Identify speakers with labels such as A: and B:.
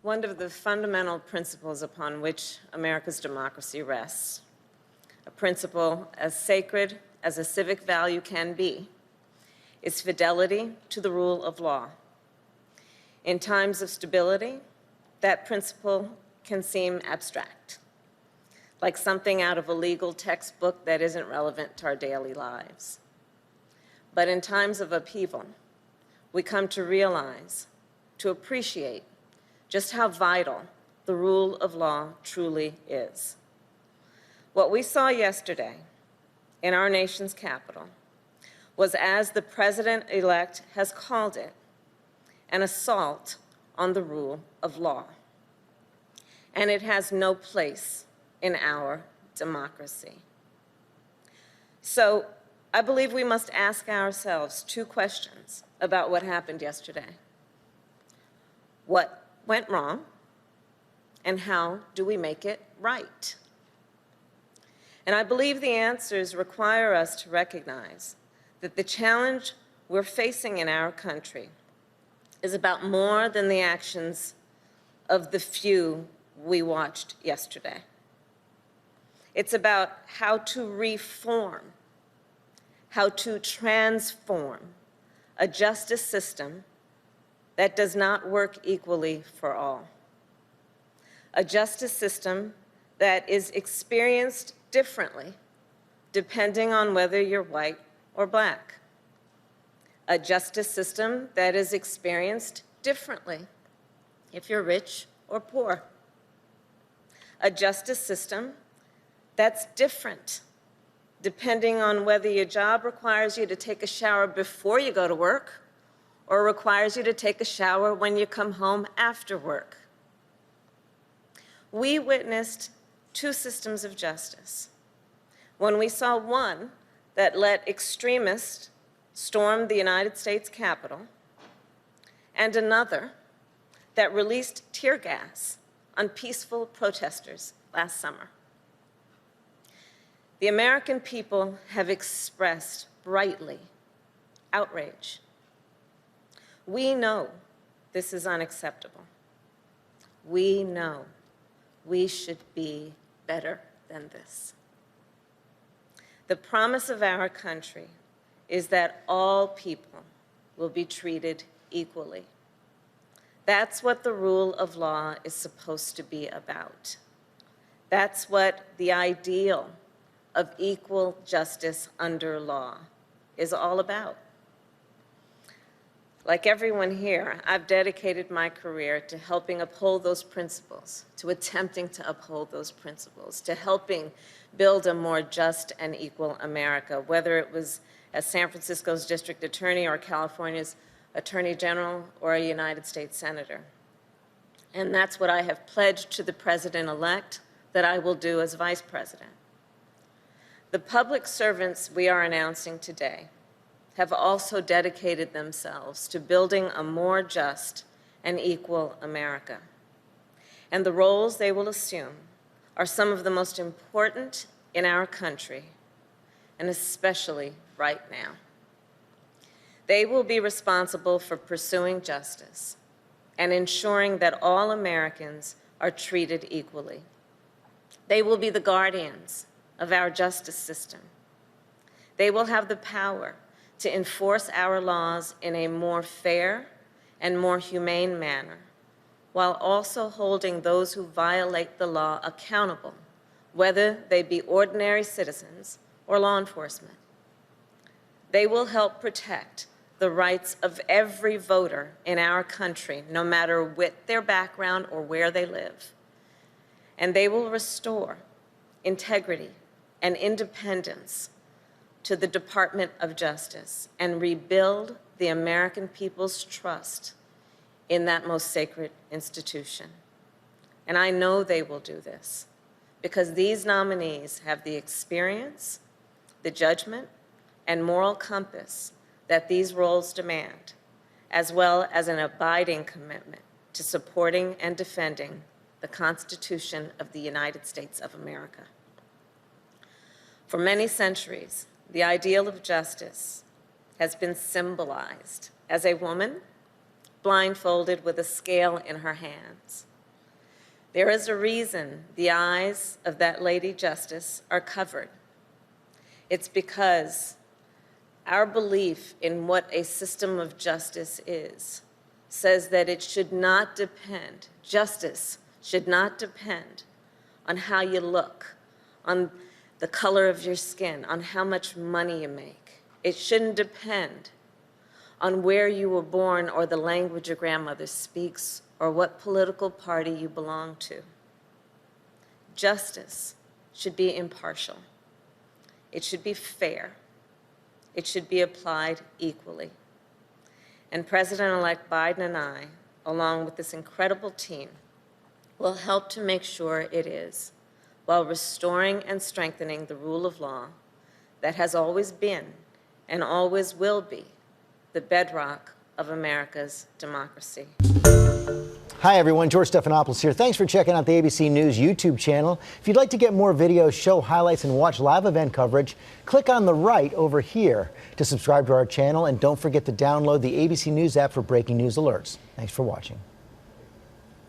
A: one of the fundamental principles upon which America's democracy rests, a principle as sacred as a civic value can be, is fidelity to the rule of law. In times of stability, that principle can seem abstract, like something out of a legal textbook that isn't relevant to our daily lives. But in times of upheaval, we come to realize, to appreciate, just how vital the rule of law truly is. What we saw yesterday in our nation's capital was, as the president-elect has called it, an assault on the rule of law. And it has no place in our democracy. So I believe we must ask ourselves two questions about what happened yesterday. What went wrong, and how do we make it right? And I believe the answers require us to recognize that the challenge we're facing in our country is about more than the actions of the few we watched yesterday. It's about how to reform, how to transform a justice system that does not work equally for all. A justice system that is experienced differently depending on whether you're white or black. A justice system that is experienced differently if you're rich or poor. A justice system that's different depending on whether your job requires you to take a shower before you go to work or requires you to take a shower when you come home after work. We witnessed two systems of justice. When we saw one that let extremists storm the United States Capitol, and another that released tear gas on peaceful protesters last summer. The American people have expressed brightly outrage. We know this is unacceptable. We know we should be better than this. The promise of our country is that all people will be treated equally. That's what the rule of law is supposed to be about. That's what the ideal of equal justice under law is all about. Like everyone here, I've dedicated my career to helping uphold those principles, to attempting to uphold those principles, to helping build a more just and equal America, whether it was as San Francisco's district attorney or California's attorney general or a United States senator. And that's what I have pledged to the president-elect that I will do as vice president. The public servants we are announcing today have also dedicated themselves to building a more just and equal America. And the roles they will assume are some of the most important in our country, and especially right now. They will be responsible for pursuing justice and ensuring that all Americans are treated equally. They will be the guardians of our justice system. They will have the power to enforce our laws in a more fair and more humane manner, while also holding those who violate the law accountable, whether they be ordinary citizens or law enforcement. They will help protect the rights of every voter in our country, no matter what their background or where they live. And they will restore integrity and independence to the Department of Justice and rebuild the American people's trust in that most sacred institution. And I know they will do this because these nominees have the experience, the judgment, and moral compass that these roles demand, as well as an abiding commitment to supporting and defending the Constitution of the United States of America. For many centuries, the ideal of justice has been symbolized as a woman blindfolded with a scale in her hands. There is a reason the eyes of that Lady Justice are covered. It's because our belief in what a system of justice is says that it should not depend, justice should not depend on how you look, on the color of your skin, on how much money you make. It shouldn't depend on where you were born or the language your grandmother speaks or what political party you belong to. Justice should be impartial. It should be fair. It should be applied equally. And President-elect Biden and I, along with this incredible team, will help to make sure it is, while restoring and strengthening the rule of law that has always been and always will be the bedrock of America's democracy.
B: Hi, everyone. George Stephanopoulos here. Thanks for checking out the ABC News YouTube channel. If you'd like to get more videos, show highlights, and watch live event coverage, click on the right over here to subscribe to our channel. And don't forget to download the ABC News app for breaking news alerts. Thanks for watching.